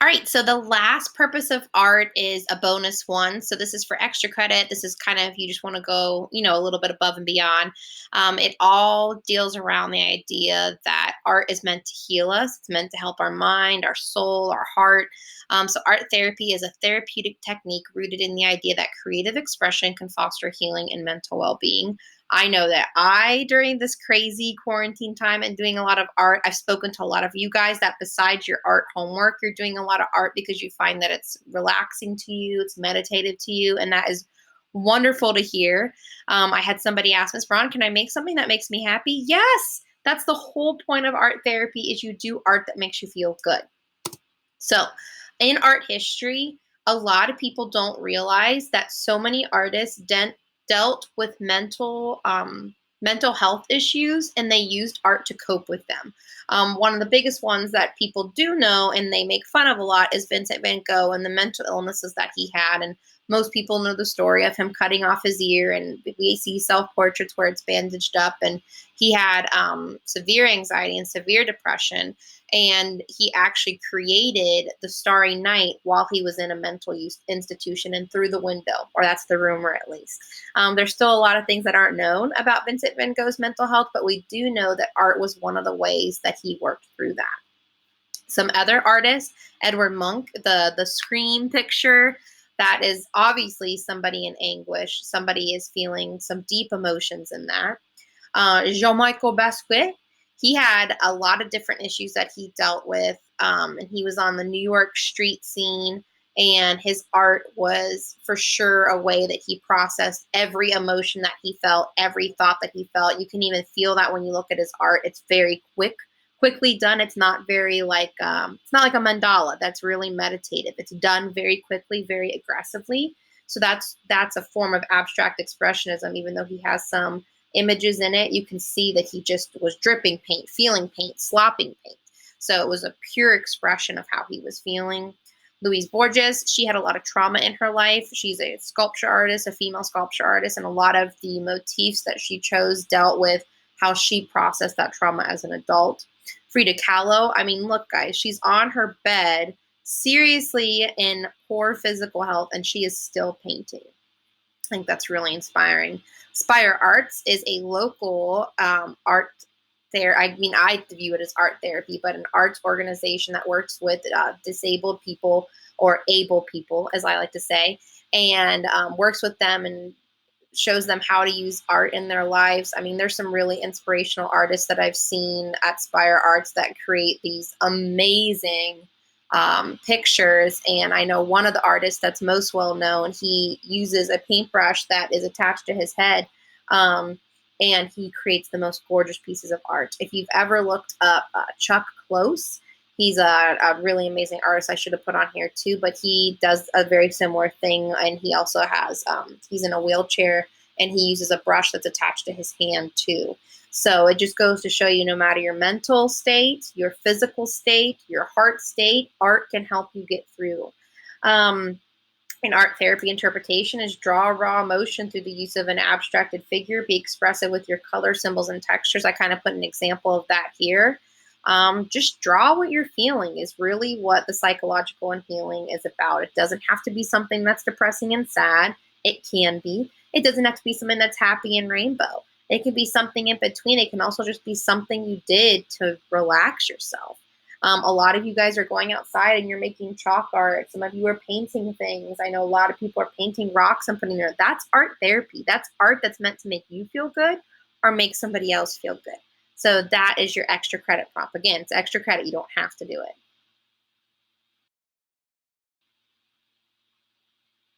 All right, so the last purpose of art is a bonus one. So this is for extra credit. This is kind of you just want to go, a little bit above and beyond. It all deals around the idea that art is meant to heal us. It's meant to help our mind, our soul, our heart. So art therapy is a therapeutic technique rooted in the idea that creative expression can foster healing and mental well-being. I know that during this crazy quarantine time and doing a lot of art, I've spoken to a lot of you guys that besides your art homework, you're doing a lot of art because you find that it's relaxing to you, it's meditative to you, and that is wonderful to hear. I had somebody ask, Miss Braun, can I make something that makes me happy? Yes, that's the whole point of art therapy is you do art that makes you feel good. So, in art history, a lot of people don't realize that so many artists dealt with mental health issues, and they used art to cope with them. One of the biggest ones that people do know and they make fun of a lot is Vincent van Gogh and the mental illnesses that he had. And most people know the story of him cutting off his ear, and we see self portraits where it's bandaged up. And he had severe anxiety and severe depression, and he actually created the Starry Night while he was in a mental use institution and through the window, or that's the rumor at least. There's still a lot of things that aren't known about Vincent van Gogh's mental health, but we do know that art was one of the ways that he worked through that. Some other artists, Edward Munch, the Scream picture, that is obviously somebody in anguish. Somebody is feeling some deep emotions in that. Jean-Michel Basquiat, he had a lot of different issues that he dealt with, and he was on the New York street scene, and his art was for sure a way that he processed every emotion that he felt, every thought that he felt. You can even feel that when you look at his art. It's very quickly done. It's not very it's not like a mandala. That's really meditative. It's done very quickly, very aggressively. So that's a form of abstract expressionism, even though he has some images in it. You can see that he just was dripping paint, feeling paint, slopping paint. So it was a pure expression of how he was feeling. Louise Borges, she had a lot of trauma in her life. She's a sculpture artist, a female sculpture artist, and a lot of the motifs that she chose dealt with how she processed that trauma as an adult. Frida Kahlo, I mean, look, guys, she's on her bed, seriously in poor physical health, and she is still painting. I think that's really inspiring. Spire Arts is a local art there. I mean, I view it as art therapy, but an arts organization that works with disabled people, or able people, as I like to say, and works with them and shows them how to use art in their lives. I mean, there's some really inspirational artists that I've seen at Spire Arts that create these amazing pictures. And I know one of the artists that's most well known, he uses a paintbrush that is attached to his head, and he creates the most gorgeous pieces of art. If you've ever looked up Chuck Close, he's a really amazing artist. I should have put on here too, but he does a very similar thing. And he also has, he's in a wheelchair, and he uses a brush that's attached to his hand too. So it just goes to show you, no matter your mental state, your physical state, your heart state, art can help you get through. In art therapy, interpretation is draw raw emotion through the use of an abstracted figure, be expressive with your color, symbols, and textures. I kind of put an example of that here. Just draw what you're feeling is really what the psychological and healing is about. It doesn't have to be something that's depressing and sad. It can be. It doesn't have to be something that's happy and rainbow. It can be something in between. It can also just be something you did to relax yourself. A lot of you guys are going outside and you're making chalk art. Some of you are painting things. I know a lot of people are painting rocks and putting there. That's art therapy. That's art that's meant to make you feel good or make somebody else feel good. So that is your extra credit prompt. Again, it's extra credit. You don't have to do it.